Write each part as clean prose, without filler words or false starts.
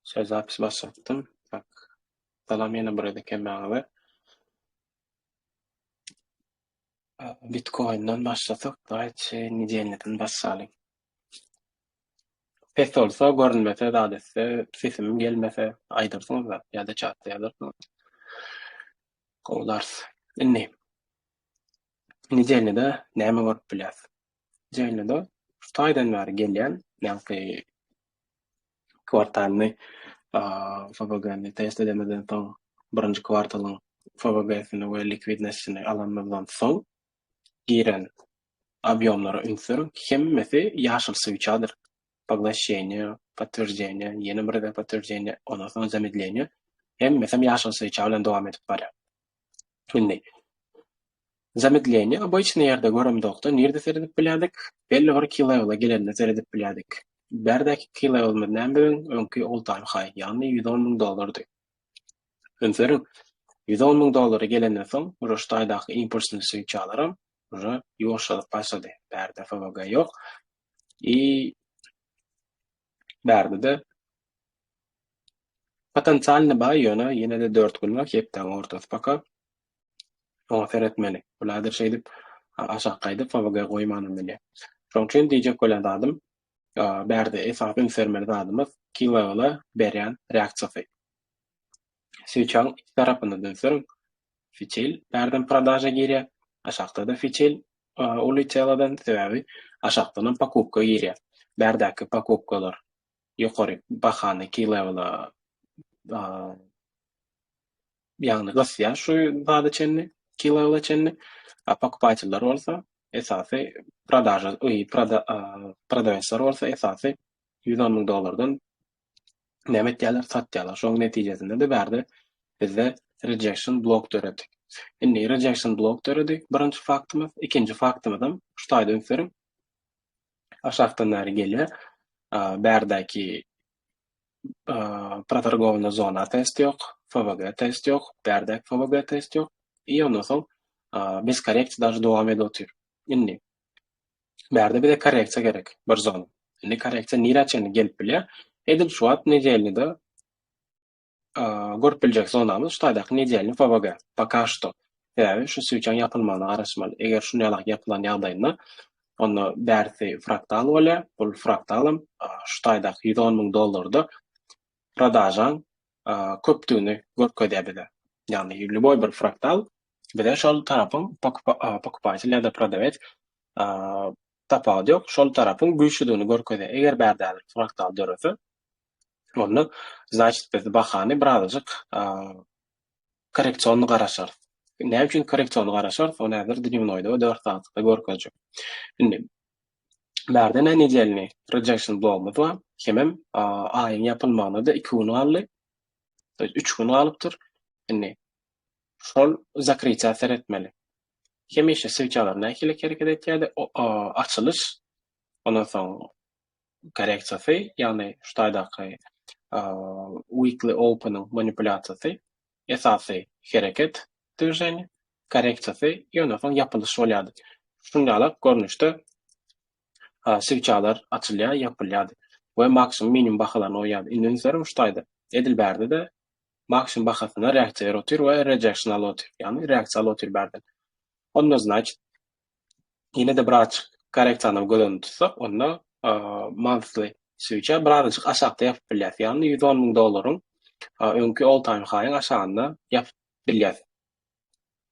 Söz zapis başlattım. Bak, salam yana burada kemağı. Bitcoin'dan başlasak gayet niceyliden başlayalım. Pes olsa görünmese da adetse sesim gelmese aydırsınız da ya da chat'ta yazırsınız. Kovlarsın. Inni. Niceylide näme görüp bilýäs? Niceylide Xitoydan bäri gelýän näki kwartalny FVG'ni test edemeden soň birinji kwartalyň FVG'sini we likvidnesini alanmadan soň giren объёмлары ünsürün hemmesi ýaşyl switchadyr. Поглощение, подтверждение, ýene bir подтверждение, ondan soň замедление. Hemmesi ýaşyl switcha bilen dowam edip barýar. Şimdi замедление обычно ýerde göremdokda nerede seredip bilýärdik? Belli bir key level'a gelende seredip bilýärdik. Berdäki key level bilen öňki all time high, ýani $110,000. Ünsürün $110,000 gelenden soň Roştaýdaky impulsny switchalarym уже ýoşalyp başlady. Berde FVG ýok. Berde de potensialny baý ýöne ýene-de 4 günlük hepden ortasy paka oňa seretmeli. Bulardyr şeýdip aşağı gaýdyp FVG goýmanym bilýär. Şoň üçin diýjek bolan dadym berde esas insermeli dadymyz key level'a berýän reaksiýasy. Switchaň iki tarapyna dönsüň fiçil berden prodaja girýär. Aşağıda da fiçil ulyçaladan sebäbi aşağıdan pakupka girýär. Berdäki pakupkalar ýokary bahany key level'a ýagny gysýar şu zady çenni key level'a çenni pakupçylar bolsa esasy prodajlar bolsa esasy $110,000'dan näme etýärler satýarlar. Şoň netijesinde de berde bizde rejection block töredik. Indi rejection block töredik. Birinji faktymyz, ikinji faktymyzam Xitoyda ünsürün aşağıdan näri gelýär. Berdäki protargovna zona test ýok, FVG test ýok, berdäki FVG test ýok. Ondan soň bez korreksiýa daşy dowam edip otyr. Indi berde bir de korreksiýa gerek bir zona. Indi korreksiýa niraçany gelip bilýär. Edil şu wagt nejelnide görüp biljek zonamyz Xitoydaky nejelni FVG. Paka što. Yani şu switchaň ýapylmagyna garaşmaly. Eger şunu ýaly ýapylan ýagdaýynda onu bärsi fraktal bolýar. Bu fraktalym Xitoydaky $110,000'da prodajaň köpdügini görkezýär. Yani ýüli bir fraktal bir de şol tarapyň pakupçy ýa-da prodawec tapady ýok. Şol tarapyň güýçlüdigini görkezýär. Eger bärdäki fraktal dörese onu значит biz bahany birazjyk korreksiýony garaşar. Näme üçin korreksiýony garaşar? Onu häzir dünýäde 4 saatda görkezjek. Indi berde nejelni rejection blogumyz bar. Hemem aýyň ýapylmagyna da 2 gün galy. 3 gün galypdyr. Indi şol zakrycia seretmeli. Hemişe switchalar näkile kereket etýärdi? Açylış, ondan soň korreksiýasy, ýani Xitoydaky weekly opening manipulasiýasy, esasy hereket düzeni, korreksiýasy, ondan soň ýapylyş bolýardy. Şundaýlak görnüşde switchalar açylýar, ýapylýardy we maksimum minimum bahalarny oýardy. Indi ünsürüm Xitoyda edil berde de maksimum bahasyna reaksiýa berotyr we rejection alotyr. Ýani reaksiýa alotyr berdi. Onda значит ýene de birazjyk korreksiýany gören tutsak, onda monthly switcha birazjyk aşagda ýapyp bilýär. Ýani $110,000'ın öňki all time high'yň aşagynda ýapyp bilýär.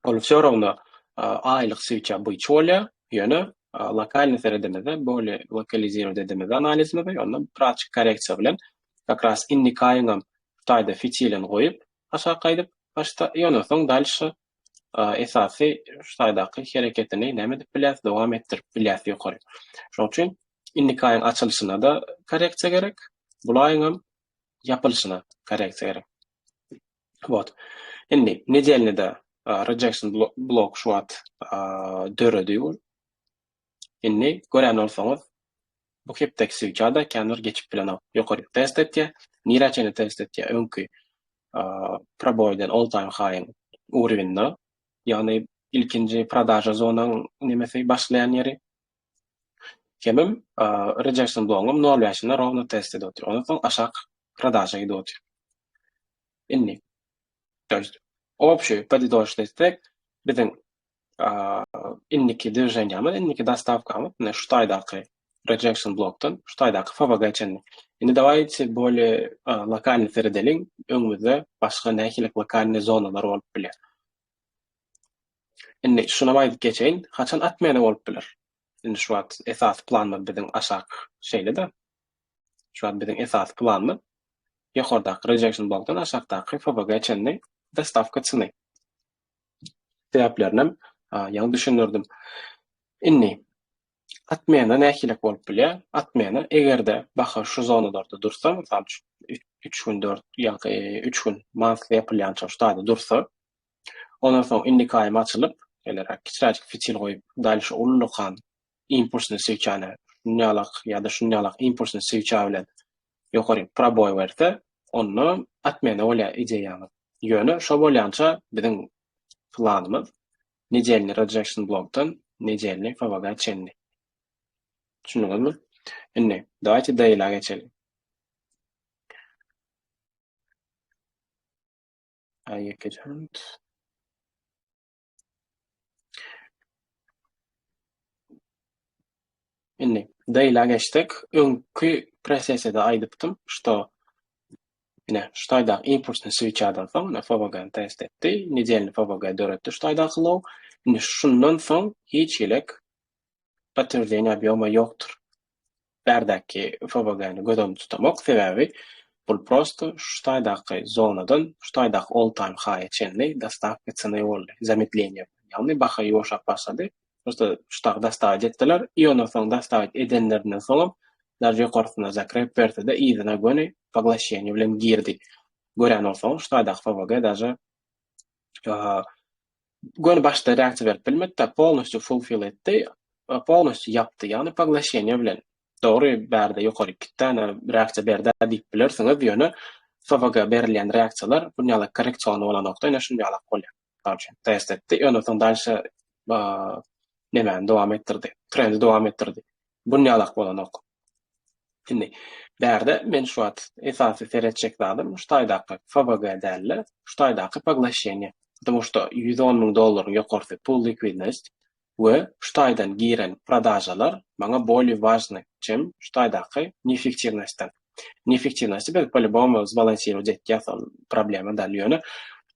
Ol şorawna aýlyk switcha buýçy bolýar, ýöne lokalny seredemede böyle lokalizirovать edemede analizmede onda birazjyk korreksiýa bilen kakras indik aýyňam Xitoyda fiçilin goýup aşağı gaýdyp başda ýöne soň dalşy esasy Xitoydaky hereketini näme dip bilýär, dowam etdirip bilýär ýokary. Şoň üçin indik aýyň açylyşyna da korreksiýa gerek, bulaýyňam ýapylyşyna korreksiýa gerek. Bot. Indi nejelnide rejection block şu wagt dörediyor. Indi gören bolsaňyz bu hepdeki switchada kendir geçip bilen ýokary test etýär, niraçany test etýär öňki proboydan all time high'yň urywyna, ýani ilkinji prodaja zonaň nemesi başlayan ýeri. Hemem rejection block'um nol ýaşyna rovna test edýär. Ondan soň aşağı продажа идет. Inni. То есть общую подытожить bizning inniki движениямыз, inniki доставкамыз мына Штайдагы rejection блоктан Штайдагы FWG ченни. Endi давайте более локальный терделин öňümizde başga näkilik локальный zonalar bolup biler. Endi şuna baýdyp geçeýin, haçan atmany bolup biler. Endi şu wagt esas planmy bizning aşak şeýle-de. Şu wagt bizning esas planmy ýokardaky rejection blokdan aşakdaky FWG çenni dostavka çyny. Sebäplerini ýa-ni düşünürdim. Inni atmana näkilik bolup bilýär? Atmana egerde baha şu zonalarda dursa, mysal üçin 3 gün 4 ýa-ni 3 gün mansly ýapylýan şaşda dursa, ondan soň indikaýym açylyp, elerek kiçiräk fitil goýup, dalşy ullukan impulsyny sewçäne, şunýalyk ýa-da şunýalyk impulsyny sewçä bilen ýokary proboy berse, onu atmana bolýar ideýany. Ýöne şo bolýança biziň planymyz nejelni rejection blokdan nejelni FWG çenni. Düşündüňizmi? Endi dawaty daýyla geçelim. Geçelim. Endi daýyla geçdik. Öňkü prosesde aýdypdym, şo ine Штайдаг импульсны switch'dan soň FWG-ni test etdi. Nejelni FWG döretdi Штайдаglov. Indi şundan soň hiç elek patyrjenia bioma ýokdur. Berdäki FWG-ni gödem tutamak sebäbi bul prosto Штайдаky zonadan Штайдаг all time high çenli dostavka çyny boldy. Zametleniýe. Ýagny baha ýoşap başlady. Prosto Штайдаг dostaw etdiler. Ýondan soň dostaw edenlerden soň darja ýokarysyna zakrep berdi-de ýygyna göni поглощение bilen girdi. Gören olsaň Штайдаг FWG daja göni başda reaksiýa berip bilmedi, polностью fulfill etdi, polностью yapdy, ýagny поглощение bilen. Dogry berde ýokary 2 tane reaksiýa berdi diýip bilersiňiz, ýöne FWG berilýän reaksiýalar bunýaly korreksiýony bolan nokta ýa şunýaly bolýar. Tarçy test etdi, ýöne soň dalşy nemeni dowam etdirdi, trendi dowam etdirdi. Bunýaly bolan ok. Şimdi berde men şu wagt esasy seretjek zadym Штайдаг FWG däl, Штайдаг поглощение. Потому что $110,000 ýokarysy pool likvidность we Штайдан giren продажалар maňa более важны, чем Штайдаky неэффективностьтан. Неэффективность biz по-любому zbalansirować etýär problema däl ýöne.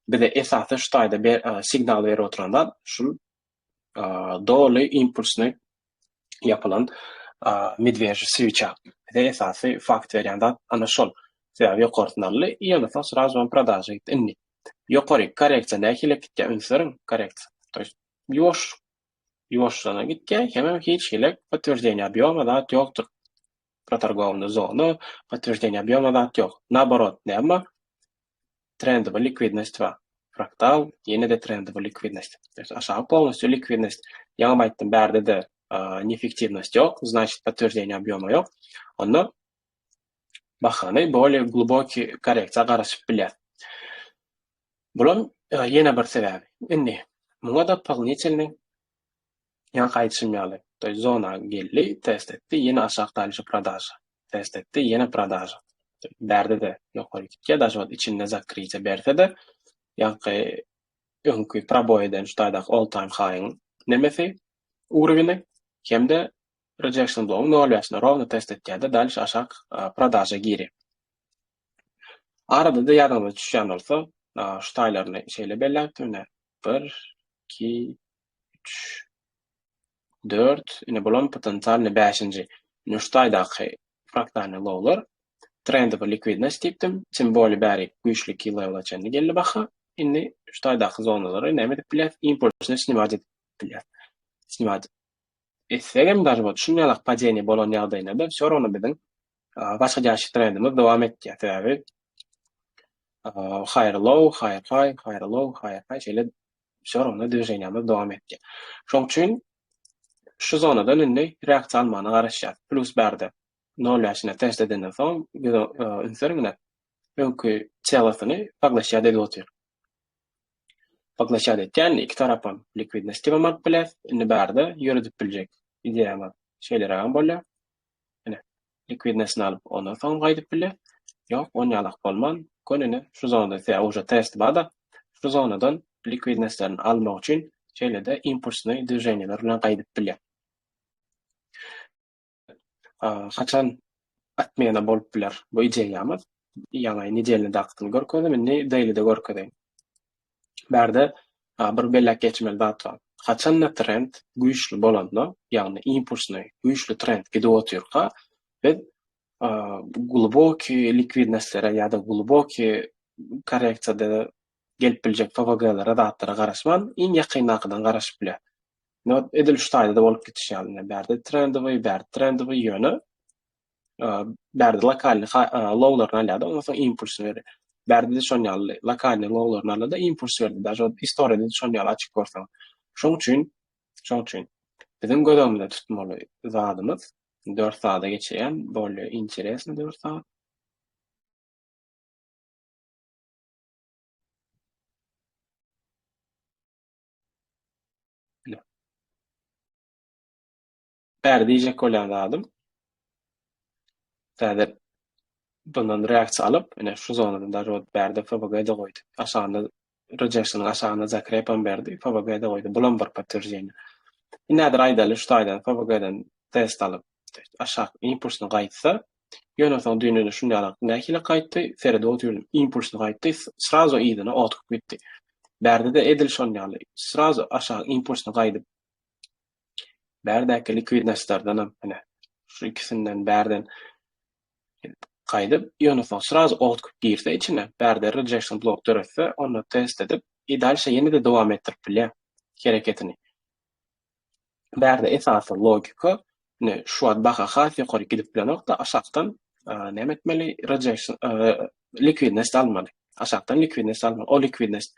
Bize esasy Штайda signal berip oturandan şu doly impulsny yapılan medvejy switch'a. Bize esasy fakt berýändat ana şol. Sebäbi ýokartynarly ýa-da sразу продажа etdi. Ýokary korreksiýa näkilik gitýär ünsüriň korreksiýa. То есть ýoşlana gitýär, hemem hiç elek подтверждение объёма dat ýokdur. Проторговная zona, подтверждение объёма dat ýok. Naborot, näme? Trendable likvidность we fraktal, ýene-de trendable likvidность. То есть aşağı полностью likvidность. Ýa-ni aýtdym, berde de неэффективность ýok, значит подтверждение объёма ýok. Onda bahany bolее глубокий korreksiýa garaşyp bilýär. Bulam ýene bir sebäbi. Endi muňa дополнительный ýa gaýtşymýaly. То есть zona geldi, test etdi, ýene aşağı dalşy продажа. Test etdi, ýene продажа. Berde de ýokary gitýär, даже вот içinde zakryjy berse-de ýa-ni öňkü proboýdan Штайдаг all time high nemesi urovini hem-de rejection block'un nolyasyna ровно test etýärde dalşy aşağı продажа giri. Arada da ýadyňyza düşýän bolsa, Штайlaryny şeýle belläpdim. 1, 2, 3, 4, ine bulan potensialny 5-nji. Штайdaky fraktalny lowlar trendable likvidность diýipdim. Symboli bäri güýçli level çenli geldi baha. Indi Штайdaky zonalary näme diýip bilýär? Impulsyny snimat edip bilýär. Snimat etsegem даже вот şunýaly падение bolan ýagdaýynda всё равно biziň başga ýaşy trendimiz dowam etýär. Sebäbi higher low, higher high, higher low, higher high şeýle всё равно движениýamiz dowam etdi. Şoň üçin şu zonadan indi reaksiýa almany garaşýar. Plus berde 0 ýaşyna test edenden soň ünsürüňne öňkü çelasyny paglaşýar edip otur. Paglaşýar etýän iki tarapam likvidnosti bolmak bilýär. Indi berde ýöredip biljek ideýama şeýler aýan bolýar. Ine likvidностyny alyp ondan soň gaýdyp bilýär. Ýok, onýalyk bolman. Könüne şu zonada ise уже test bada. Şu zonadan likvid neslerini almak üçin şeýle-de impulsny движениялар bilen gaýdyp bilýär. Haçan atmana bolup biler bu ideýamyz. Ýa-ni nedelini daqtyny görkezdim, indi daily-de görkezdim. Bärde bir bellek geçmeli zat bar. Haçan trend güýçli bolanda, ýagny impulsny güýçli trend gidip oturýarka, biz глубокий likvidnestlere ýa-da глубокий korreksiýada gelip biljek FVG'lere zatlara garaşman, iň ýakyndakydan garaşyp bilýär. No edil şu taýda bolup gitişýär. Bärde trendowy, bärde trendowy ýöne, bärde lokalny lowlaryny alýar, ondan soň impuls berer. Bärde de şoň ýaly lokalny lowlaryny alýar da impuls berdi. Daşo historiýada şoň ýaly açyk görsäň. Şoň üçin bizim gözümizde tutmaly zadymyz 4 saata geçeýän bolýar interesli 4 saat. Bärde diýjek bolýan zadym. Täze bundan reaksiýa alyp, ene şu zonada da bärde FVG'de goýdy. Aşağında rejection aşağında zakrepan berdi, FVG'de goýdy. Bulan bir patyrjyny. Näder aýdaly şu taýdan FVG'den test alyp, aşağı impulsny gaýtsa, ýönetim düýnüne şundaýalyk näkile gaýtdy, serede oturdum, impulsny gaýtdy, srazo ýydyna otkup gitdi. Bärde de edil şoň ýaly, srazo aşağı impulsny gaýdyp, bärdäki likvidneslerden ene şu ikisinden bärden gaýdyp, ýönetim srazo otkup girse içine, bärde rejection blok döretse, onu test edip, dalşa ýene de dowam etdirip bilýär hereketini. Bärde esasy logika ne şu ad baha hasy ýokary gidip bilenokda aşaktan näme etmeli rejection likvidnes almaly. Aşaktan likvidnes almaly. O likvidnes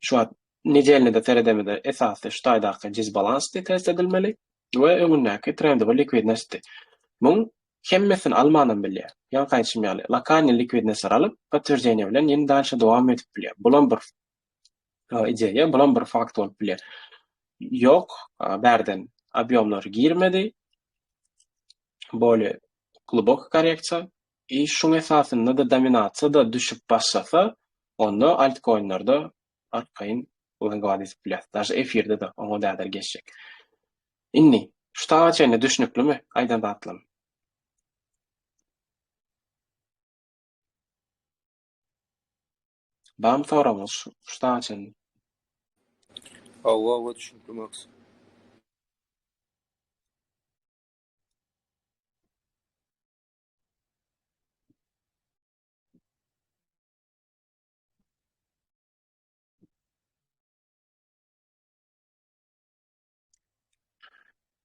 şu ad nejelini de teredemede esasy şu taýdaky disbalansy test edilmeli we öňündäki trendi we likvidnesdi. Muň hemmesini almanan bilýär. Ýa gaýtşym ýaly lokal likvidnesler alyp patyrjyny bilen ýene dalşa dowam edip bilýär. Bulan bir ideýa, bulan bir fakt bolup bilýär. Ýok, bärden объёмлар girmedi. Böyle globok korreksiýa şuň esasynda da dominasiýa da düşüp başlasa, onda altcoin'larda arkaýyn ulanyp bilýär. Daşy efirde de oňa däder geçjek. Indi şu taýdaçyny düşünüklimi? Aýdan batlam. Bam soramyz şu taýdaçyny. Hawa düşünkli maksat.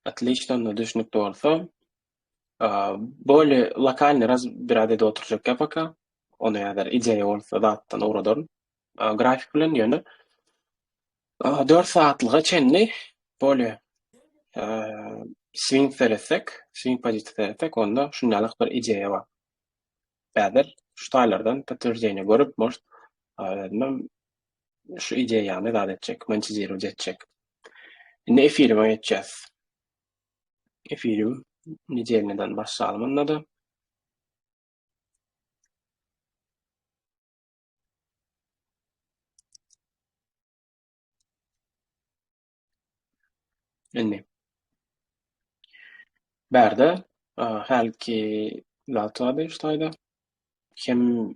Отлично düşünükli bolsa, böyle lokalny разбирade oturjak gapaka, onu ýa-da ideýa bolsa zatdan uradan, grafik bilen ýöne 4 saatlyga çenli böyle swing seresek, swing pozisiýa seresek, onda şundaýalyk bir ideýa bar. Bäder şu taýlardan patyrjyny görüp, most şu ideýany zat etjek, monetizerow etjek. Indi efirime geçýäs. Efirim nejelden başlalymynda da indi bärde helki latady şu taýda hem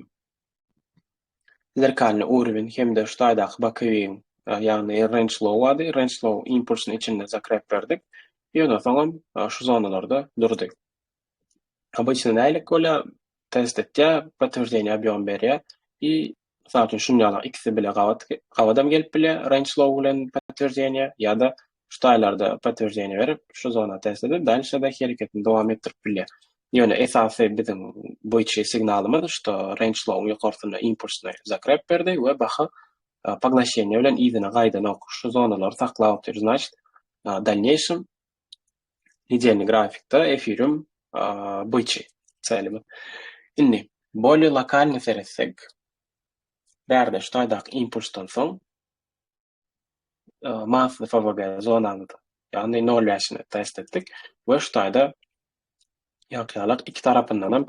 zerkalny uровень hem de şu taýdaky bakyň ýagny range low wady, range low impulsyny içinde zakrep berdik. Ýöne soňam şu zonalarda durdyk. Обычно nälik gola test etýär, patyrjyny объём berýär. Zaten şundaýalyk ikisi bile gawadam gelip bilýär, range low bilen patyrjyny ýa-da şu taýlarda patyrjyny berip, şu zona test edip, dalşa da hereketini dowam etdirip bilýär. Ýöne esasy bizim buýçy signalymyz şo range low ýokarsyna impulsyny zakrep berdi we baha поглощение bilen ýygyna gaýdan şu zonalary saklap otur. Значит, дальнейшем nedelni grafikda efirim buýçy çelimi. Indi bolý lokalny seresek, bärde şu taýdak impulsdan soň masly FVG zonanda, ýagny 0 ýaşyny test etdik we şu taýda ýaklalyk iki tarapyndan hem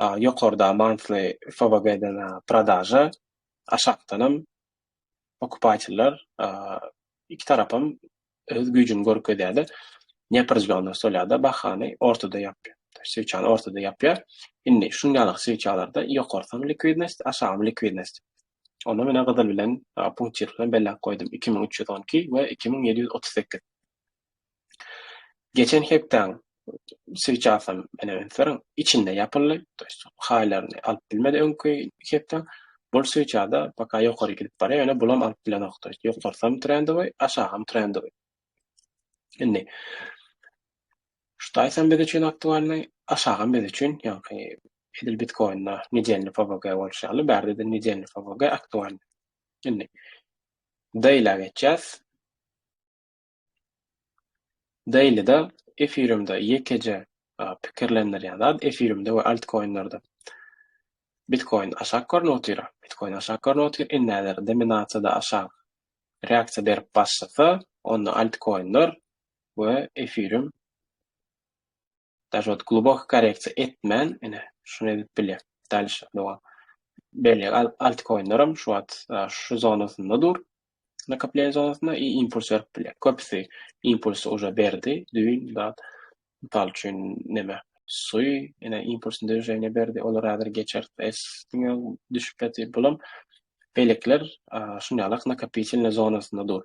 Yukarıda monthly FVG'den продажа, aşağıdanam okupayçılar iki tarafım öz gücünü görkezýärdi. Nepirjganda solada bahany ortada ýapýar. Switchany ortada ýapýar. Indi şundalyk switchlarda ýokarsam likvidnost, aşağım likvidnost. Onu mene gyzyl bilen punktir bilen belläp goýdum. 2312 we 2738. Geçen hepden switch alsam mene içinde ýapyly, haýlaryny alyp bilmedi öňkü hepden. Bol switchada baka ýokary gidip barýar, ýöne bulam alyp bilen okdy. Ýokarsam trendowy, aşağım trendowy. Indi ştaýsam biz üçin aktualny, aşağım biz üçin ýa-ni edil Bitcoin'da nijelni FVG bolşaly, bärde de nijelni FVG aktual. Indi daily geçýäs. Daily'de Ethereum'da ýekece pikirlendirýän zat Ethereum'da we altcoin'larda. Bitcoin aşağı görnüyor. Bitcoin aşağı görnüyor. Näder dominasiýada aşağı reaksiýa berip başlasa, onda altcoin'lar we Ethereum daşot globok korreksiýa etmän, ene şunu edip bilýär. Dalşy doga. Belli altcoin'laram şu wagt şu zonasyndadyr. Nakapляй zonasynda impuls berip bilýär. Köpüsi impulsy уже berdi, düýün da misal üçin neme? Suy, ene impulsyny döjegine berdi, olar häzir geçer. Diňe düşüp ýatyr bulam. Belekler şundalyk nakapительne zonasyndadyr.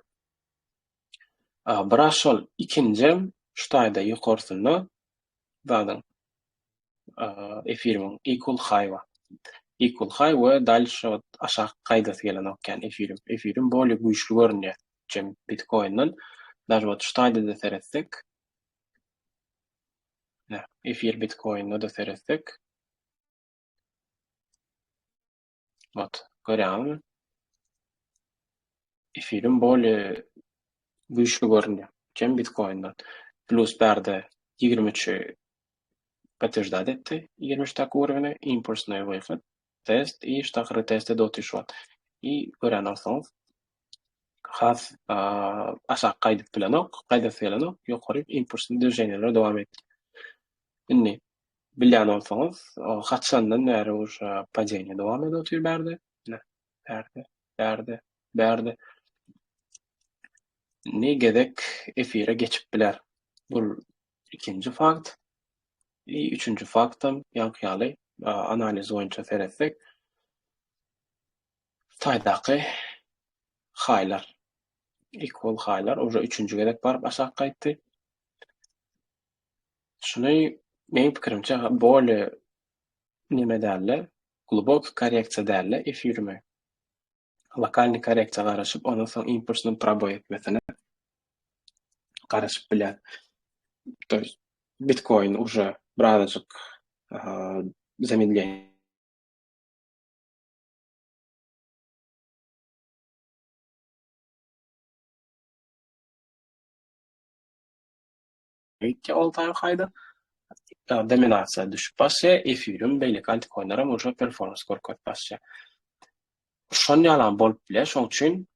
Biras şol ikinjem ştaýda ýokarsyny dadan Ethereum equal high wa. Equal high we dalşy aşağı gaýdasy gelen okyan Ethereum. Ethereum boly güýçlü görünýär. Jem Bitcoin'dan daşwat ştaýda da seretsek. Ethereum Bitcoin'da da seretsek. Wat, görýärmi? Ethereum boly güýçlü görünýär. Jem Bitcoin'dan. Plus bärde 23 подтверждать etdi. 23 tak уровня импульсный выход. Тест и штахры тесте дотышват. И gören olsaňyz has aşağı gaýdyp bilenok, gaýdasy gelenok, ýokary impulsny döjeňler dowam etdi. Indi bilýän olsaňyz, haçandan näre uşa падение dowam edýär bärde. Bärde. Ne gedek efire geçip biler. Bu ikinci fakt. Üçüncü faktam ýankyýaly analiz boýunça seretsek, taýdaky haýlar, equal haýlar, uje üçüncü gedek baryp aşağı gaýtdy. Şuny meň pikirimçe boly nime dälle, globok korreksiýa dälle Ethereum. Lokalny korreksiýa garaşyp, ondan soň impulsyny proboy etmesine garaşyp bilýär. Bitcoin уже birazcık zamedlение all-time high'da dominasiýa düşüp başlaýar. Ethereum beýleki altcoin'lara уже performans görkezip başlaýar. Şon ýalan bolup bilýär, şoň üçin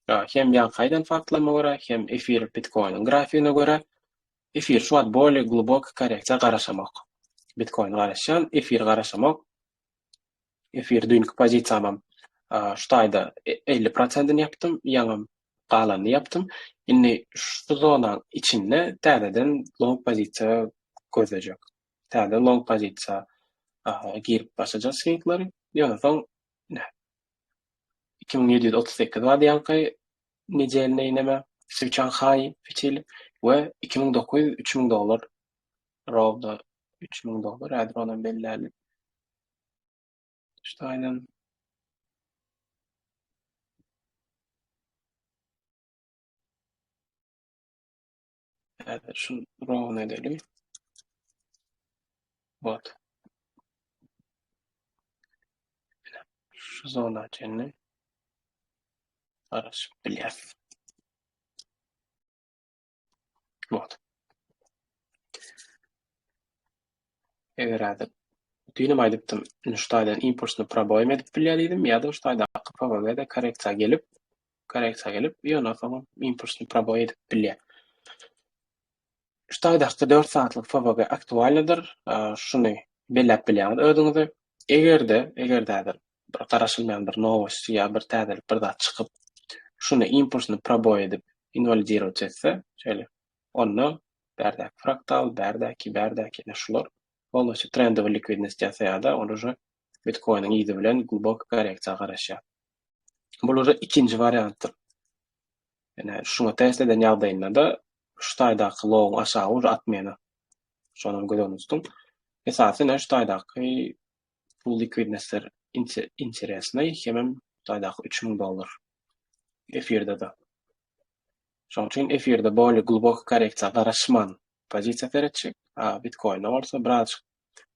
hem ýankydan faktlama görä, hem Ethereum Bitcoin'in grafiğine görä Ethereum şu wagt boly globok korreksiýa garaşamak. Bitcoin garaşan, Ethereum garaşamak. Ethereum dünkü pozisiýamam ştaýda 50%-ni yaptım, ýaňam galany yaptım. Indi şu zonanyň içinde täzeden long pozisiýa gözlejek. Täze long pozisiýa girip başajak swinglary. Ýöne soň 2738 wagt ýanky nijelne ineme switchan high fitil we 2900 3000 dolar rawda 3000 dolar häzir onan belläli. Ştaýdan şu raw edelim. Wat. Şu zona içinde araşyp bilýär. Wat. Eger häzir düýnüm aýdypdym, ştaýdan impulsyny proboy edip bilýär diýdim, ýa-da ştaýda PVG'de korreksiýa gelip, ýöne soň impulsyny proboy edip bilýär. Ştaýda 4 saatlyk PVG aktuallydyr. Şuny belläp bilýär özüňizi. Egerde bir garaşylmaýan bir nowost ýa bir täzelik bir zat çykyp şunu impulsyny probow edip invalidirować etse, şeýle onda bärdäki şular bolmasa trendowy likvidnost ýasaýar-da, onda uje Bitcoin'in izi bilen globok korreksiýa garaşýar. Bu uje ikinji variantdyr. Ene şuňa täsir eden ýagdaýynda şu taýdaky low aşağı uje atmaýan. Şonu göreňizdiň. Esasen şu taýdaky bu likvidnessler interesine hemem taýdaky $3000 efirde-de. Şoň üçin efirde boly globok korreksiýa garaşman pozisiýa teretjek. Bitcoin bolsa biraz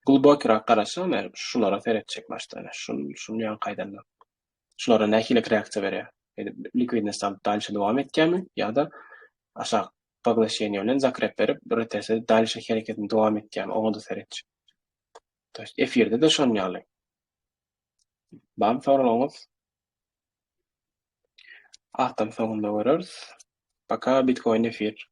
globokrak garaşan, şulara teretjek başda. Şunu ýan gaýdanlar. Şulara nähili reaksiýa berýär. Likvidnost alyp dalşy dowam etkämi ýa-da aşağı poglaşenýe bilen zakrep berip bir ötesi dalşy hereketini dowam etkämi oňa da teretjek. Taş efirde de şonu ýaly. Bam sorulaňyz. Ahtam soňunda göreriz. Paka Bitcoin efir.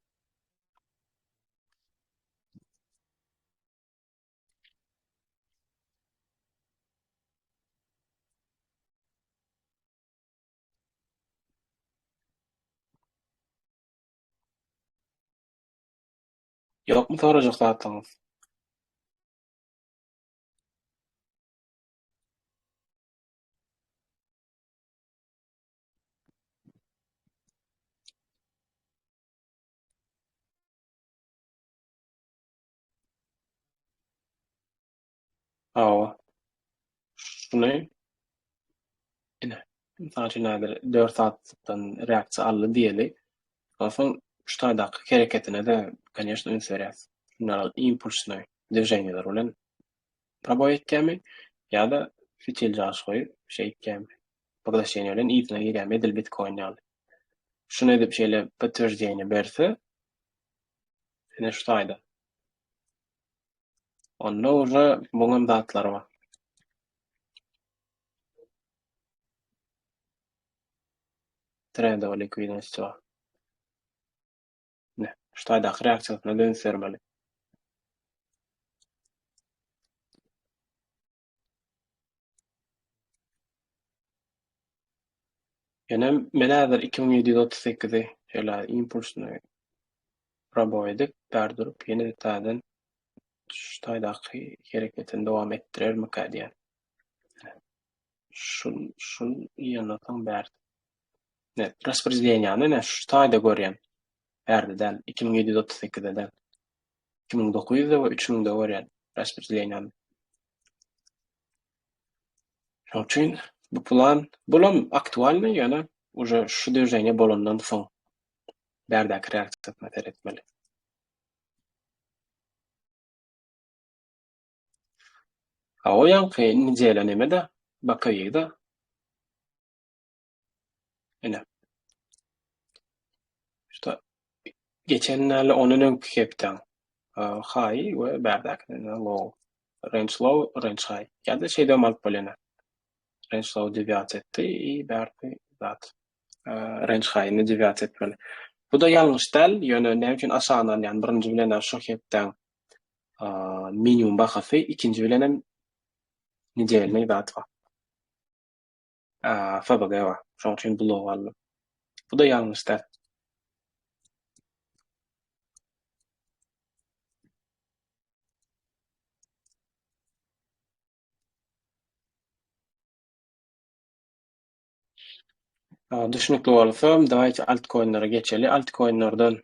Ýokmy sorajak zatlaňyz? Hawa. Şuny ine. Mysal üçin näder 4 saatdan reaksiýa aldy diýeli. Soň şu taýdaky hereketine de конечно üns berýär. Şunlara impulsny движениялар bilen probow etkämi ýa-da fitil jaş goýup şey etkämi. Poglaşenýe bilen ýitine girýärmi edil Bitcoin ýaly. Şunu edip şeýle подтверждение berse, ine şu taýda. Onda uje buňam datlary bar. Trendowy likvidnost bar. Ne, şu taýdaky reaksiýasyna dönüş bermeli. Ýene men häzir 2738-i şeýle impulsyny probow edip bärdurup ýene täzeden şu taýdaky hereketini dowam etdirermika diýen. Şun ýanatan bär. Ne, распределениýany şu taýda görýän. Bärdeden 2738-de 2900-de we 3000-de görýän распределениýany. Şoň üçin bu plan bulam aktualny ýa-da uje şu движение bolandan soň bärdäki reaksiýasyna teretmeli. O ýanky nedjele nimede? Bakaýyda. Ene. İşte geçenlerde onun öňkü hepden high we bärdäki low. Range high. Ýa-da şeýde alyp bolýar. Range low deviat etdi, bärdi zat. Range high'ni deviat etmeli. Bu da ýalňyş däl, ýöne näme üçin aşaňdan, ýani birinji bilen şu hepden minimum bahasy, ikinji bilen hem nejelni zat bar. Fabaga bar. Şoň üçin bu low aldy. Bu da ýalňyş däl. Düşnükli bolsam, daýy altcoin'lara geçeli. Altcoin'lardan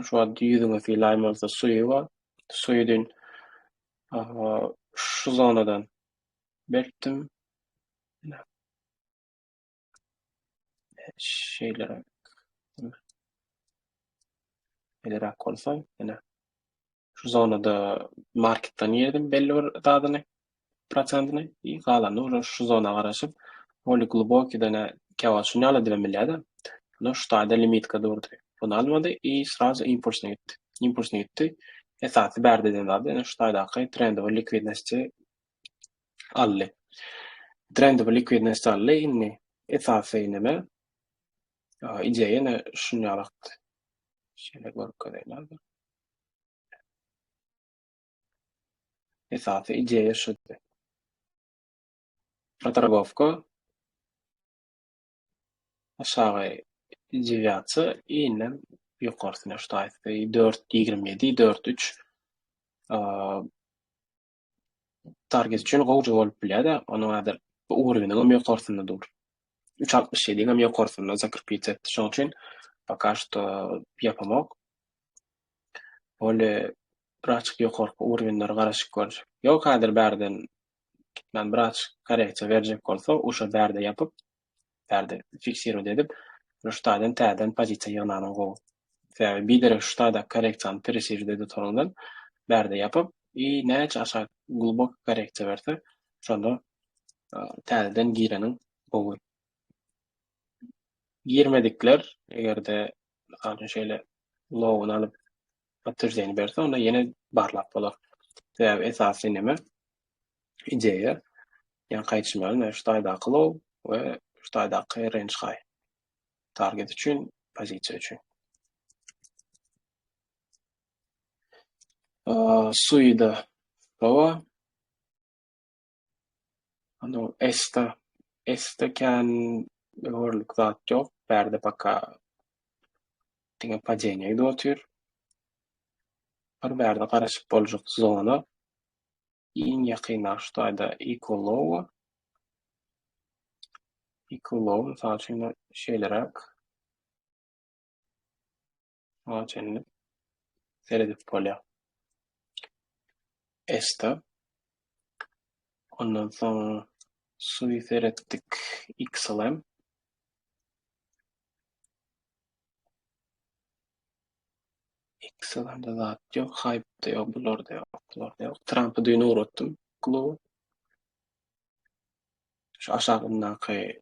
şu an ýüzüňe filaýmalsa suýy bar. Suýdyn şu zonadan berdim. Şeylere ederek bolsa, ene şu zonada marketden ýerdim belli bir dadyny, prosentyny, galandy uje şu zona garaşyp, holy glubokydana kawşyny aly diýmeli-de. Şuna şu taýda limitka durdy. Bunu almady, srazu impulsny gitdi. Esasy bärdeden zady, ene şu taýdaky trendowy likvidnosty aldy. Trendowy likvidnosty aldy, inni esasy nime? Ideýa ene şunýalykdy. Şeýle görüp görýärler. esasy ideýa şudy. Rotarovka aşağı deviatsiya iňden ýokarsyna ştaýsy 4.27, 4.3 target üçin gowjy bolup bilýär-de, onuň häzir ugrubynam ýokarsyndadyr. 3.67 ýokarsynda zakirpit etdi. Şoň üçin poka что ýapamak. Ol birazçyk ýokarky ugrubynlary garaşyp görjek. Ýok häzir bärden men birazçyk korreksiýa berjek bolsa, oşa bärde ýapyp, bärde fiksirować edip, ştaýdan täzeden pozisiýa ýygnanyň gowy. Sebäbi biderek ştaýda korreksiýany presiýerde tutanyndan bärde ýapyp, näçe aşağı glubok korreksiýa berse, şonda täzeden gireniň gowy. Girmedikler egerde hany şeýle low'uny alyp batyrjyny berse, onda ýene barlap bolar. Sebäbi esasy näme? Ideýa, ýani gaýtmaly ştaýdaky low we ştaýdaky range high. Target üçin, pozisiýa üçin. Suýda gowa. Ano esta kan görlük zat ýok. Bärde paka diňe падение ýotur. Bir bärde garaşyp boljak zona. Iň ýakyn ştaýda equal low saçyny şeýlerak açyny seredip bolýar. Esta ondan soň suwy seretdik XLM. XLM'de zat ýok, hype'da ýok, bularda ýok. Trump'y düýne uratdym. Glow. Şu aşagyndaky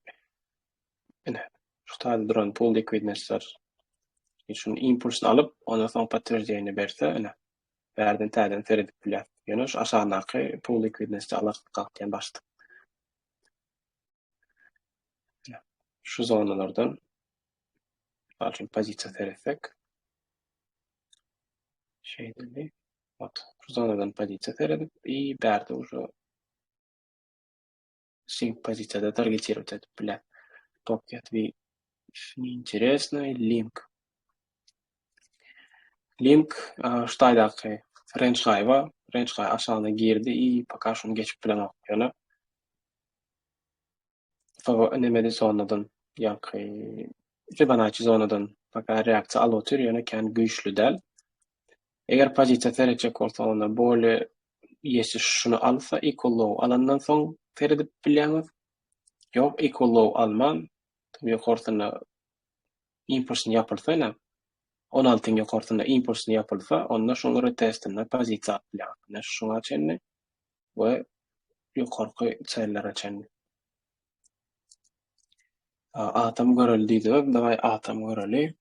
ştaýda duran pull liquidnessler şunu impulsyny alyp, ondan soň patyrjyny berse, bärden täzeden seredip bilýär. Ýöne şu aşagyndaky pull liquidnessy alyp galpýan başdy. Şu zonalardan başyn pozisiýa seretsek şeýdeli. Şu zonadan pozisiýa seredip, bärde uşo sink позицијада таргетировать эту билет. Топки отви неинтересный линк. Link ştaýdaky range high aşagyna girdi poka şunu geçip bilemek. Ýöne nemede zonadan ýa-ki Fibonacci zonadan poka reaksiýa alypdyr, ýöne kan güýçlü däl. Eger pozisiýa seretjek bolsa, onda bolu ýesi şunu alsa, equal low alandan soň seredip bilýäňiz. Ýok, equal low alman, ýokarsyna impulsyny ýapylsa, 16 ýokarsyna impulsyny ýapylsa, onda şoňa retestinde pozisiýa atylýar. Şoňa çenli we ýokarky çäller açandy. Atam göreldi diýip, daýy atam göreli.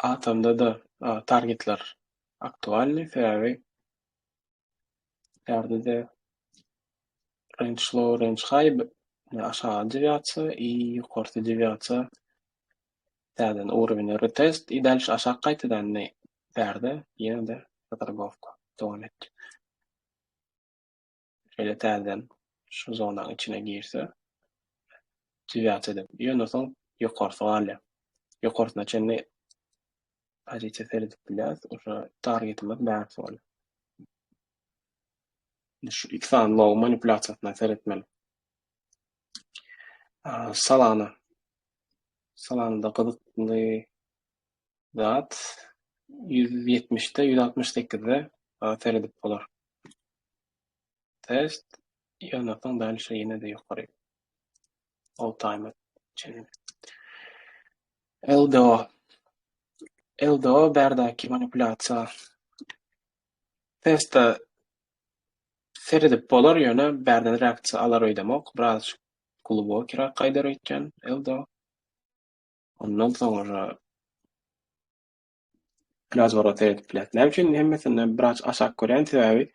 Atamda da targetler aktualny, sebäbi bärde range low, range high aşağı deviatsiýa ýokarky deviatsiýa täzeden ugrubine retest dalş aşağı gaýtadan bärde ýene-de rotarovka dowam etdi. Şeýle täzeden şu zonanyň içine girse deviatsiýa edip ýöne soň ýokarsyga alýar. Ýokarsyna çenli pozisiýa seredip bilýär, oşa targetimiz bärde bolýar. Şu iksan low manipulasiýasyna seretmeli. Solana da gyzykly zat 170'de 168'de seredip bolar. Test ýöne soň dalşa ýene-de ýokary. All time için. LDO bärdäki manipulasiýa testde seredip bolar, ýöne bärden reaksiýa alar öýdemek, biraz glubok gaýdar öýtgen LDO. Ondan soňra biraz wara seredip bilýär. Näme üçin hemmesinde biraz aşak görän sebäbi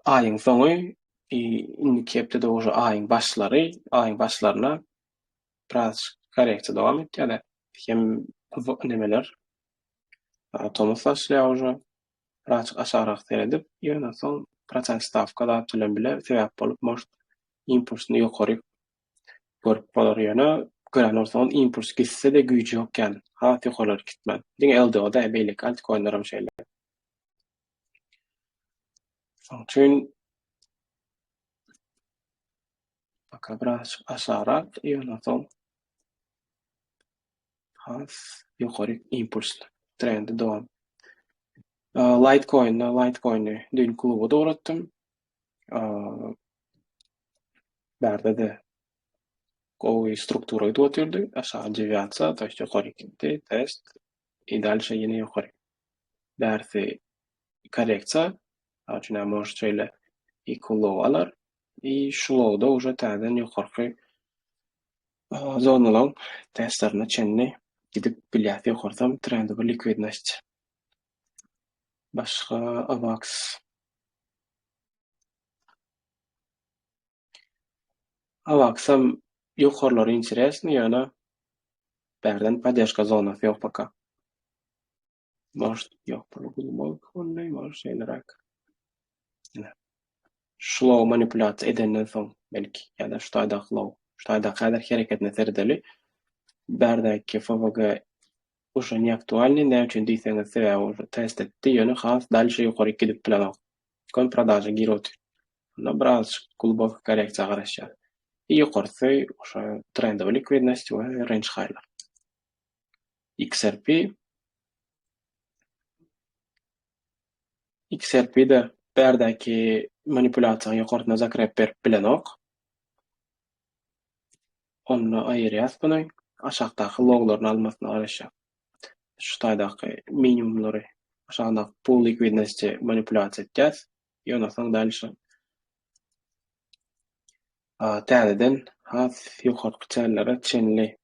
aýyň soňy indikepde de oja aýyň başlaryna biraz korreksiýa dowam etýär-de. Hem nemeler, Thomas başlaýar birazçyk aşagyrak seredip, ýöne soň prosent stavka da bilen bile sebäp bolup moş impulsyny ýokary görüp bolar ýöne gören bolsaň impuls gitse de güýji ýokýan. Has ýokarylary gitmän. Diňe LDO-da beýleki altcoin'larym şeýle. Şoň üçin biraz aşarak ýöne soň has ýokary impuls trendi dowam. Litecoin'y dün kluba dogratdym. Bärde de gowy struktura ötürdi. Aşağı deviatsiya, то есть ýokary gitdi, test, dälşe ýene ýokary. Bärsi korreksiýa, açyna moş şeýle ikulowalar, şulowda уже täzeden ýokarky zonalaň testlerine çenli gidip bilýär ýokarsam trendi bir likvidnost. Başga AVAX. AVAX'am ýokarylary interesni ýöne bärden podдержка zonasy ýok paka. Может, ýok bolýar, onday bar şeýlerak. Şulaw manipulasiýa edenden soň belki ýa-da şuýda häzir hereketine serdeli bärdäki FVG uşa neaktualny, näçe diýseňiz sebäbi uşa test etdi, ýöne has dalşy ýokary gidip bilen. Kon prodaja girýär. Onda biraz glubok korreksiýa garaşýar. Ýokarysy uşa trendowy likvidnost we range high'lar. XRP-de bärdäki manipulasiýa ýokaryna zakrep berip bilenok. Onu aýyrýas buny, aşagdaky loglaryny almasyna garaşýar. Şuýdaky minimumlary aşagdaky pool likvidnosti manipulasiýa etýäs, ýöne soň dalşy täzeden has ýokarky çällere çenli.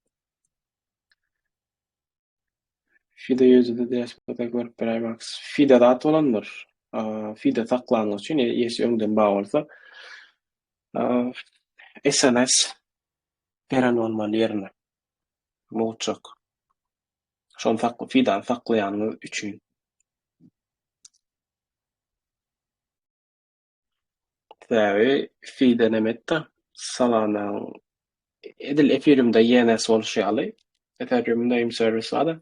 FIDE ýüzünde despota görüp berýärmiz. FIDE dat bolandyr. FIDE saklanyş üçin ýesi öňden baý bolsa, SNS beren bolmaly ýerine. Moçak. Şol FIDE saklaýanyň üçin. Täbi FIDE nemette Solana edil Ethereum'da YNS bolşýaly. Ethereum'da im servis var da.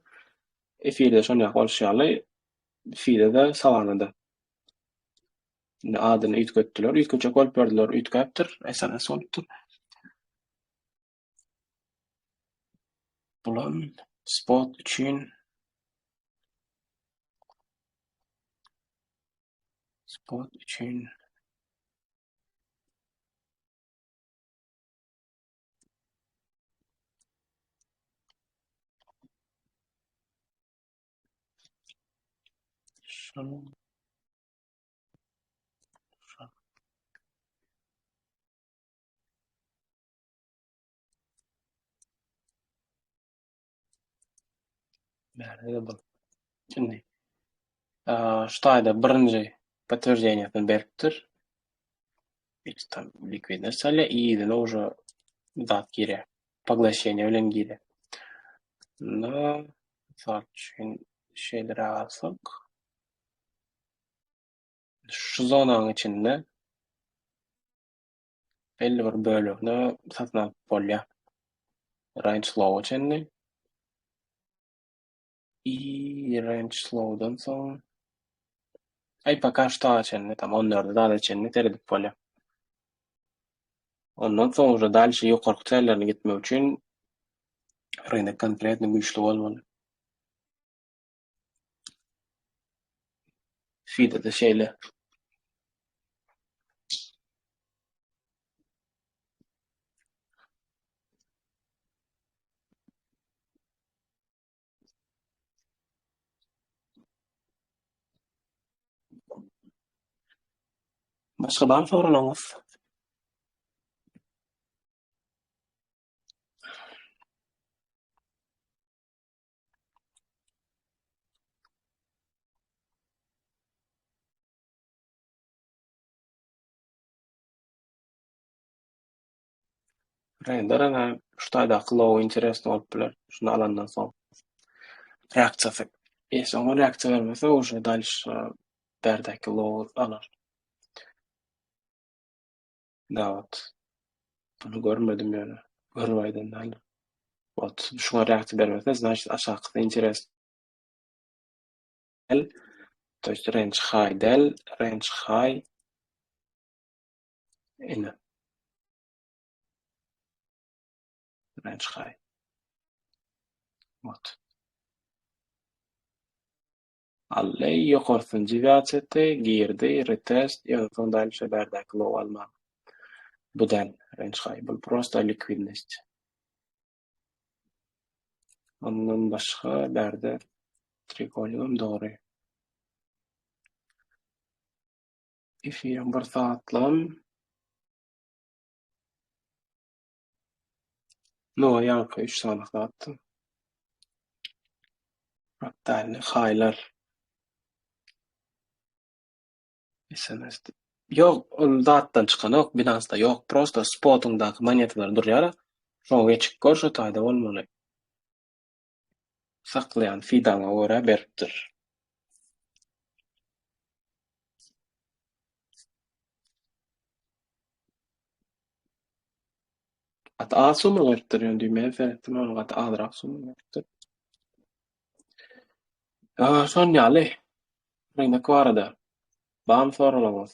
Ethereum'da şonda bolşýaly. FIDE'de Solana'da. Adyny üýtgetdiler, üýtgünçe bolup berdiler, üýtgäpdir, SNS bolupdyr. Bulan spot üçin şonu bärde bu. Şimdi şuýda birinji подтверждениýasyny beripdir. Там ликвидность и уже зат girýär. Поглощение bilen girýär. No, misal üçin şeýleri alsak, şu zonanyň içinde belli bir bölügini satyn alyp bolýar. Range low çenli. Range low'dan soň paka şta çenli, tam 14 da çenli teredip bolýar. Ondan soň уже dalşy ýokarky çällärine gitmek üçin rynek konkretny güýçli bolmaly. FIDE-de şeýle. Başga bar soralaňyz? Renderine şutaýda low interest bolup biler. Şunu alandan soň reaksiyasy. Soňra reaksiýa bermese uşa dalş berdäki low alar. Dawat. Bunu görmedim ýöne. Görmeýden däl. Wat şuna reaksiýa bermese, значит aşağı interest del, to есть range high del, range high ine. Range high. Wat. Alle ýokarsynjy wäçetde girdi, retest, ýa-da dalş berdäki low alma. Bu del range high. Bu prosta likvidность. Ondan başga berde trikolyum dogry. Efirim bir saatlam. No, ýa-da 3 saatlyk atdym. Hatta haylar. SMS. Yok, ol zatdan çykan ok, Binance'da yok. Prosta spot'undaky monetalar durýar. Şoňa geçip gör, şo taýda bolmaly. Saklayan fidana göre beripdir. At asumy beripdir, ýöne düýme efektim, onu at azyrak sumy beripdir. Şon ýaly. Meňde barada. Bam sorulamaň.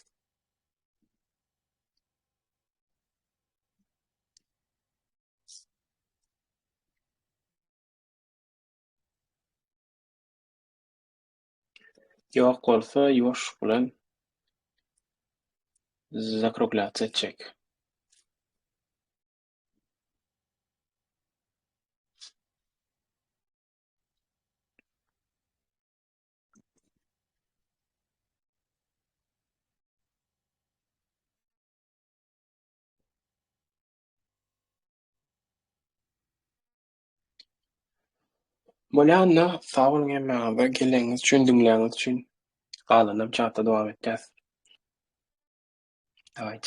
Ýok bolsa ýoş bilen zakruglasiýa etjek. Bolýanna, sag bolun emmäňizde geleňiz üçin, dinleýäňiz üçin. Galanam çatda dowam etjäs. Daýt.